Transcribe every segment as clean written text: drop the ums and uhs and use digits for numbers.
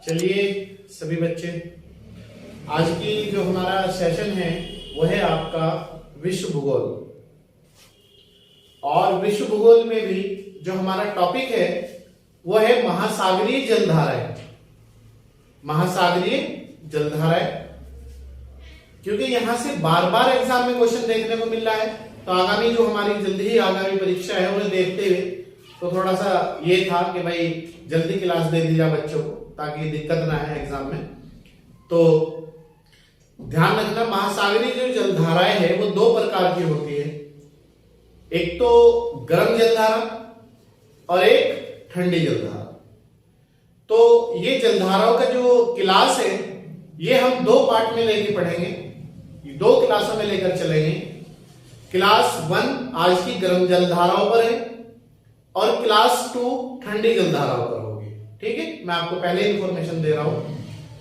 चलिए सभी बच्चे, आज की जो हमारा सेशन है वो है आपका विश्व भूगोल। और विश्व भूगोल में भी जो हमारा टॉपिक है वो है महासागरीय जलधाराएं। महासागरीय जलधाराएं, क्योंकि यहां से बार बार एग्जाम में क्वेश्चन देखने को मिल रहा है, तो आगामी जो हमारी जल्दी ही आगामी परीक्षा है उन्हें देखते हुए तो थोड़ा सा ये था कि भाई जल्दी क्लास दे दी जाए बच्चों को, ताकि दिक्कत ना है एग्जाम में। तो ध्यान रखना, महासागरीय जो जलधाराएं है वो दो प्रकार की होती है, एक तो गर्म जलधारा और एक ठंडी जलधारा। तो ये जलधाराओं का जो क्लास है ये हम दो पार्ट में लेके पढ़ेंगे, दो क्लासों में लेकर चलेंगे। क्लास 1 आज की गर्म जलधाराओं पर है और क्लास 2 ठंडी जलधाराओं पर होगी। ठीक है, मैं आपको पहले इंफॉर्मेशन दे रहा हूं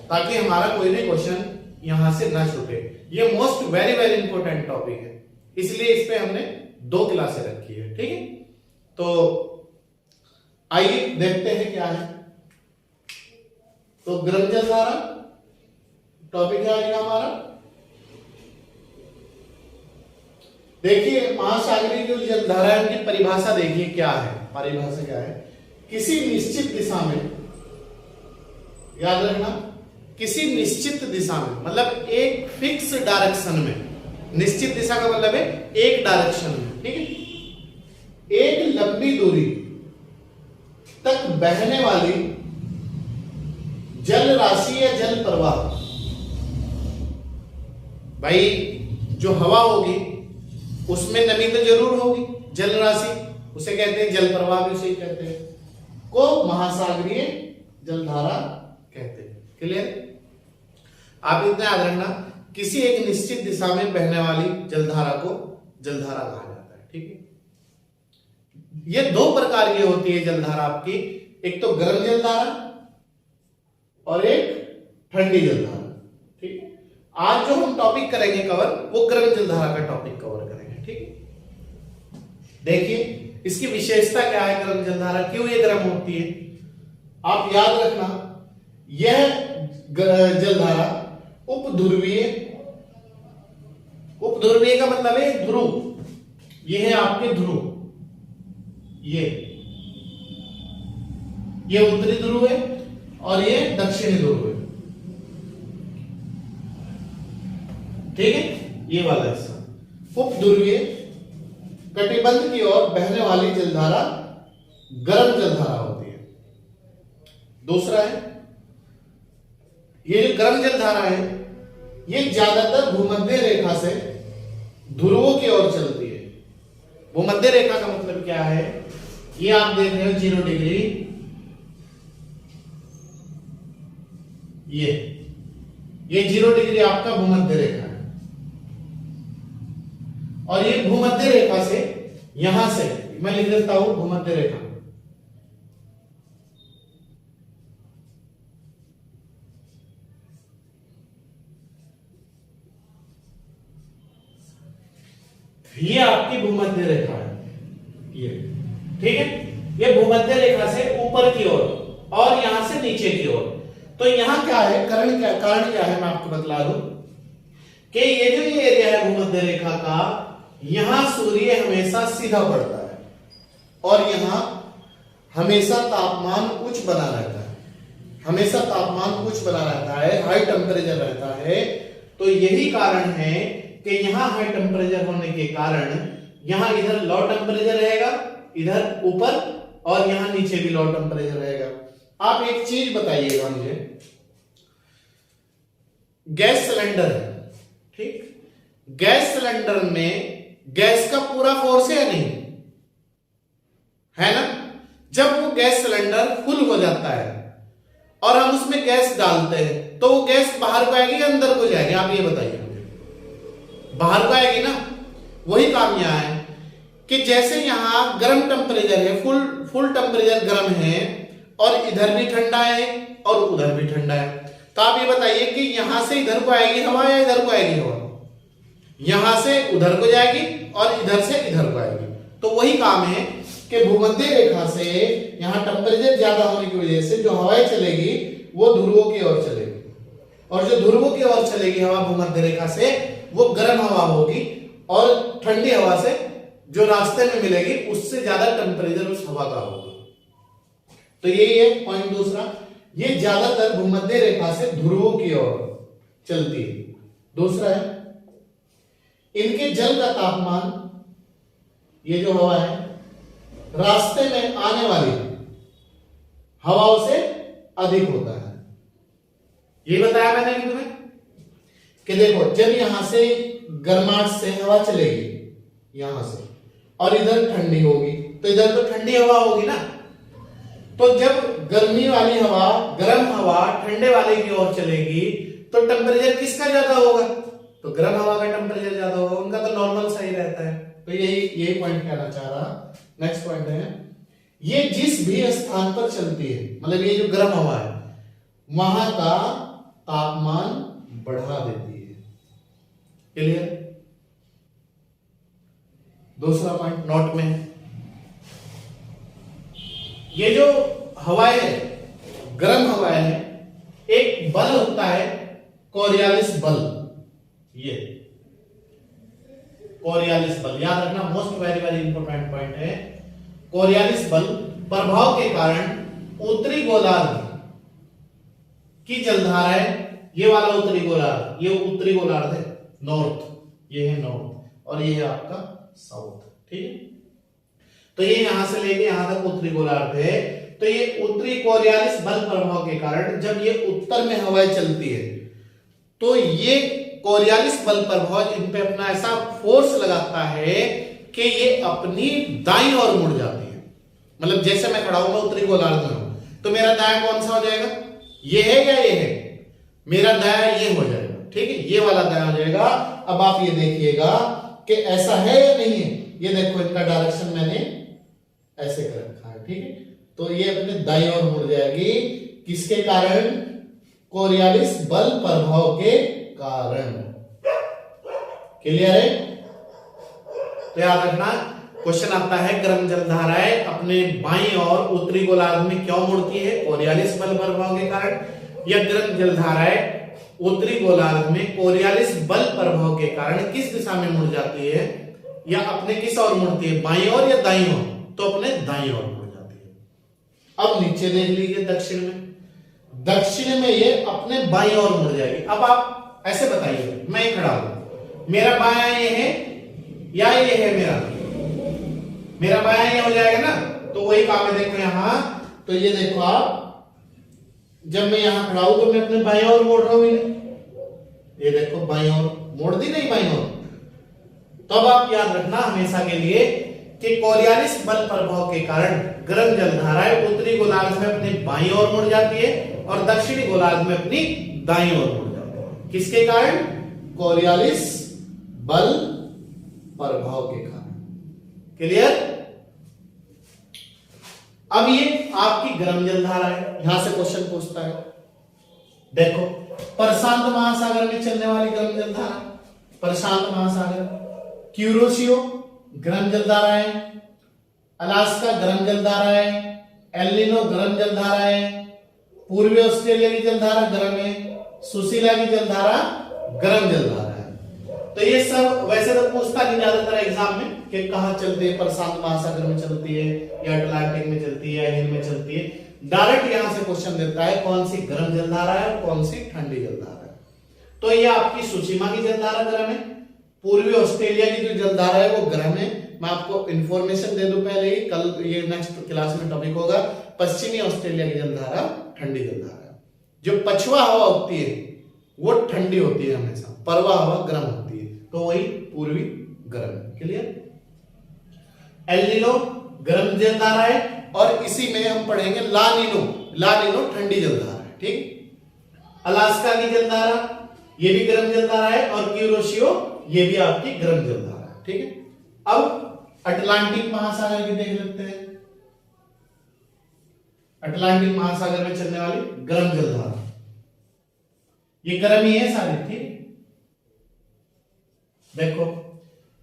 ताकि हमारा कोई भी क्वेश्चन यहां से ना छूटे। ये most very very important topic है, इसलिए इस पे हमने दो क्लासें रखी है। ठीक है, तो आइए देखते हैं क्या है। तो गर्म जलधारा टॉपिक है आज का हमारा। देखिए महासागरीय जो जलधारा है उनकी परिभाषा देखिए क्या है। परिभाषा क्या है? किसी निश्चित दिशा में, याद रखना, किसी निश्चित दिशा में, मतलब एक फिक्स डायरेक्शन में। निश्चित दिशा का मतलब है एक डायरेक्शन में। ठीक है, एक लंबी दूरी तक बहने वाली जल राशि या जल प्रवाह। भाई जो हवा होगी उसमें नमी तो जरूर होगी, जल राशि उसे कहते हैं, जल प्रवाह भी उसे कहते हैं, को महासागरीय जलधारा कहते हैं। क्लियर? आप इतना याद रखना, किसी एक निश्चित दिशा में बहने वाली जलधारा को जलधारा कहा जाता है। ठीक है, ये दो प्रकार की होती है जलधारा आपकी, एक तो गर्म जलधारा और एक ठंडी जलधारा। ठीक है, आज जो हम टॉपिक करेंगे कवर वो गर्म जलधारा का टॉपिक कवर करेंगे। ठीक है, देखिए इसकी विशेषता क्या है, गर्म जलधारा क्यों ये गर्म होती है। आप याद रखना, यह जलधारा उपध्रुवीय, उपध्रुवीय का मतलब है ध्रुव, ये है आपके ध्रुव, ये उत्तरी ध्रुव है और ये दक्षिणी ध्रुव है। ठीक है, ये वाला हिस्सा उपध्रुवीय कटिबंध की ओर बहने वाली जलधारा गर्म जलधारा होती है। दूसरा है, ये जो गर्म जलधारा है ये ज्यादातर भूमध्य रेखा से ध्रुवों की ओर चलती है। भूमध्य रेखा का मतलब क्या है, ये आप देख रहे हो 0 डिग्री, ये 0 डिग्री आपका भूमध्य रेखा है, और ये भूमध्य रेखा से यहां से मैं लिख देता हूं भूमध्य रेखा, ये आपकी भूमध्य रेखा है ये। ठीक है, ये भूमध्य रेखा से ऊपर की ओर और यहां से नीचे की ओर। तो यहां क्या है, कारण क्या है, मैं आपको बतला दूं कि ये जो ये एरिया है भूमध्य रेखा का, यहां सूर्य हमेशा सीधा पड़ता है और यहां हमेशा तापमान उच्च बना रहता है, हमेशा तापमान उच्च बना रहता है, हाई टेम्परेचर रहता है। तो यही कारण है कि यहां हाई टेम्परेचर होने के कारण यहां इधर लो टेम्परेचर रहेगा, इधर ऊपर, और यहां नीचे भी लो टेम्परेचर रहेगा। आप एक चीज बताइएगा मुझे, गैस सिलेंडर है, ठीक, गैस सिलेंडर में गैस का पूरा फोर्स है या नहीं है ना। जब वो गैस सिलेंडर फुल हो जाता है और हम उसमें गैस डालते हैं तो वो गैस बाहर को आएगी या अंदर को जाएगी, आप ये बताइए मुझे। बाहर को आएगी ना। वही काम यहां है कि जैसे यहां गर्म टेम्परेचर है, फुल टेम्परेचर गर्म है, और इधर भी ठंडा है और उधर भी ठंडा है, तो आप ये बताइए कि यहां से इधर को आएगी हवा या इधर को आएगी हवा। यहां से उधर को जाएगी और इधर से इधर को आएगी। तो वही काम है कि भूमध्य रेखा से यहां टेम्परेचर ज्यादा होने की वजह से जो हवाएं चलेगी वो ध्रुवों की ओर चलेगी, और जो ध्रुवों की ओर चलेगी हवा भूमध्य रेखा से, वो गर्म हवा होगी, और ठंडी हवा से जो रास्ते में मिलेगी उससे ज्यादा टेम्परेचर उस हवा का होगा। तो यही है पॉइंट दूसरा, ये ज्यादातर भूमध्य रेखा से ध्रुवों की ओर चलती है। दूसरा है इनके जल का तापमान, ये जो हवा है, रास्ते में आने वाली हवाओं से अधिक होता है। ये बताया मैंने कि तुम्हें कि देखो, जब यहां से गर्माहट से हवा चलेगी यहां से, और इधर ठंडी होगी, तो इधर तो ठंडी हवा होगी ना, तो जब गर्मी वाली हवा, गर्म हवा ठंडे वाले की ओर चलेगी तो टेम्परेचर किसका ज्यादा होगा? तो गर्म हवा का टेम्परेचर ज्यादा होगा, उनका तो नॉर्मल सही रहता है। तो यही पॉइंट कहना चाह रहा। नेक्स्ट पॉइंट है, ये जिस भी स्थान पर चलती है, मतलब ये जो गर्म हवा है, वहां का तापमान बढ़ा देती है। क्लियर? दूसरा पॉइंट नोट में है, ये जो हवाएं है, गर्म हवाएं है, एक बल होता है कोरियालिस बल। ये कोरियालिस बल याद रखना, most very very important point है। कोरियालिस बल प्रभाव के कारण उत्तरी गोलार्ध की जलधाराएं, ये वाला उत्तरी गोलार्ध, ये उत्तरी गोलार्ध है नॉर्थ, ये है नॉर्थ, और ये है आपका साउथ। ठीक है, तो ये यहां से लेके यहां तक उत्तरी गोलार्ध है। तो ये उत्तरी कोरियालिस बल प्रभाव के कारण जब ये उत्तर में हवाएं चलती है, तो ये कोरियालिस बल प्रभाव इन पे अपना ऐसा फोर्स लगाता है कि ये अपनी दाईं ओर मुड़ जाती है। मतलब जैसे मैं खड़ा हूं, मैं उत्तरी गोलार्ध में हूं, तो मेरा दायां कौन सा हो जाएगा? ये है या ये है? मेरा दायां ये हो जाएगा। ठीक है, ये वाला दायां हो जाएगा। अब आप ये देखिएगा कि ऐसा है या नहीं है। ये देखो, इनका डायरेक्शन मैंने ऐसे कर रखा है। ठीक है, तो ये अपने दाईं ओर मुड़ जाएगी। किसके कारण? कोरियालिस बल प्रभाव के कारण। क्लियर है? तो याद रखना, क्वेश्चन आता है गर्म जलधाराएं अपने बाईं ओर उत्तरी गोलार्ध में क्यों मुड़ती है? कोरियालिस बल प्रभाव के कारण। या गर्म जलधाराएं उत्तरी गोलार्ध में कोरियालिस बल प्रभाव के कारण किस दिशा में मुड़ जाती है, या अपने किस ओर मुड़ती है, बाईं ओर या दाईं ओर? तो अपने दाईं ओर मुड़ जाती है। अब नीचे देख लीजिए, दक्षिण में, दक्षिण में ये अपने बाईं ओर मुड़ जाएगी। अब आप ऐसे बताइए, मैं खड़ा हूं, मेरा बायां ये है या ये है? मेरा बायां ये हो जाएगा ना। तो वही काम है, देखो यहां, तो ये देखो आप, जब मैं यहां खड़ा हूं तो मैं अपने बाईं ओर मोड़ रहा हूं। ये देखो बाईं ओर मोड़ दी, नहीं बाईं ओर। तो अब आप याद रखना हमेशा के लिए कि कोरियालिस बल प्रभाव के कारण गर्म जलधाराएं उत्तरी गोलार्ध में अपनी बाईं ओर मुड़ जाती है और दक्षिणी गोलार्ध में अपनी दाईं ओर मुड़ जाती है। किसके कारण? कोरियालिस बल प्रभाव के कारण। क्लियर? अब ये आपकी गर्म जलधारा है, यहां से क्वेश्चन पूछता है। देखो, प्रशांत महासागर में चलने वाली गर्म जलधारा, प्रशांत महासागर, क्यूरोसियो गर्म जलधारा है, अलास्का गर्म जलधारा है, एलिनो गर्म जलधारा है, पूर्वी ऑस्ट्रेलिया की जलधारा गर्म है, सुशीला की जलधारा गर्म जलधारा है। तो ये सब वैसे तो पूछता नहीं ज्यादातर एग्जाम में कि कहां चलती है, प्रशांत महासागर में चलती है या अटलांटिक में चलती है या हिंद में चलती है। डायरेक्ट यहां से क्वेश्चन देता है कौन सी गर्म जलधारा है और कौन सी ठंडी जलधारा है। तो ये आपकी सुशीमा की जलधारा गर्म है, पूर्वी ऑस्ट्रेलिया की जो जलधारा है वो गर्म है। मैं आपको इंफॉर्मेशन दे दूं पहले ही, कल ये नेक्स्ट क्लास में टॉपिक होगा। पश्चिमी ऑस्ट्रेलिया की जलधारा ठंडी जलधारा है। जो पछुआ हवा होती है वो ठंडी होती है हमेशा, परवा हवा गर्म होती है, तो वही पूर्वी गर्म। क्लियर? एल-नीनो गर्म जलधारा है, और इसी में हम पढ़ेंगे ला-नीनो, ला-नीनो ठंडी जलधारा है। ठीक? अलास्का की जलधारा ये भी गर्म जलधारा है, और क्यूरोसियो ये भी आपकी गर्म जलधारा है। ठीक है? अब अटलांटिक महासागर की देख लेते हैं। अटलांटिक महासागर में चलने वाली गर्म जलधारा, ये गर्म ही है सारी। ठीक? देखो,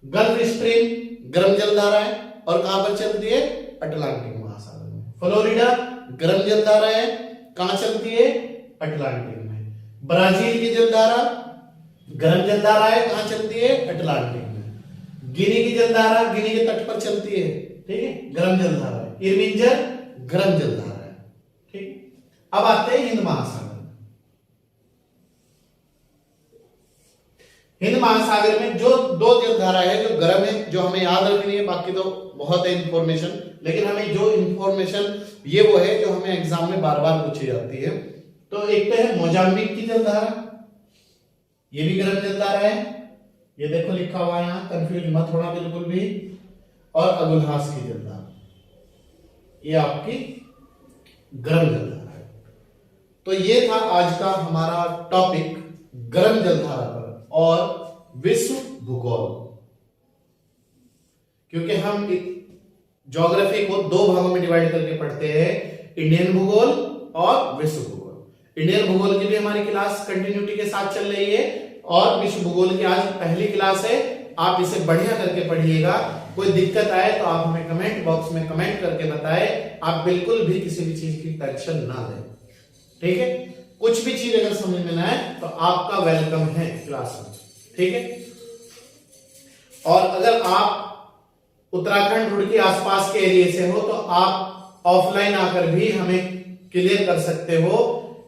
गल्फ स्ट्रीम गर्म जलधारा है, और कहां पर चलती है? अटलांटिक महासागर में। फ्लोरिडा गर्म जलधारा है, कहां चलती है? अटलांटिक में। ब्राजील की जलधारा गर्म जलधारा है, कहां चलती है? अटलांटिक में। गिनी की जलधारा गिनी के तट पर चलती है, ठीक है, गर्म जलधारा है। इरविंजर गर्म जलधारा है, ठीक। अब आते हैं हिंद महासागर। हिंद महासागर में जो दो जलधारा है जो गर्म है, जो हमें याद रखनी है, बाकी तो बहुत है इंफॉर्मेशन, लेकिन हमें जो इंफॉर्मेशन ये वो है जो हमें एग्जाम में बार बार पूछी जाती है। तो एक तो है मोजाम्बिक की जलधारा, ये भी गर्म जलधारा है, ये देखो लिखा हुआ है यहां, कंफ्यूज मत होना बिल्कुल भी। और अगुल्हास की जलधारा, ये आपकी गर्म जलधारा है। तो ये था आज का हमारा टॉपिक गर्म जलधारा पर और विश्व भूगोल। क्योंकि हम ज्योग्राफी को दो भागों में डिवाइड करके पढ़ते हैं, इंडियन भूगोल और विश्व भूगोल। इंडियन भूगोल की भी हमारी क्लास कंटिन्यूटी के साथ चल रही है और विश्व भूगोल की आज पहली क्लास है। आप इसे बढ़िया करके पढ़िएगा। कोई दिक्कत आए तो आप हमें कमेंट बॉक्स में कमेंट करके बताएं। आप बिल्कुल भी किसी भी चीज की टेंशन ना लें, ठीक है। कुछ भी चीज अगर समझ में ना आए तो आपका वेलकम है क्लास में, ठीक है। और अगर आप उत्तराखंड रुड़की आसपास के एरिया से हो तो आप ऑफलाइन आकर भी हमें क्लियर कर सकते हो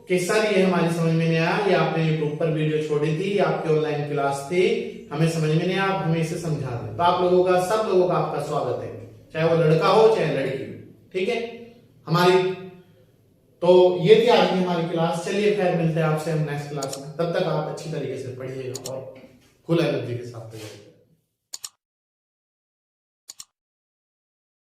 कि सर ये हमारी समझ में नहीं आया, ये आपने यूट्यूब पर वीडियो छोड़ी थी, ये आपकी ऑनलाइन क्लास थी, हमें समझ में नहीं आया, आप हमें इसे समझा दें। तो आप लोगों का, सब लोगों का आपका स्वागत है, चाहे वो लड़का हो चाहे लड़की हो, ठीक है। हमारी तो ये थी आज की हमारी क्लास। चलिए खैर मिलते हैं आपसे हम नेक्स्ट क्लास में। तब तक आप अच्छी तरीके से पढ़िएगा और फुल एनर्जी के साथ पढ़िएगा।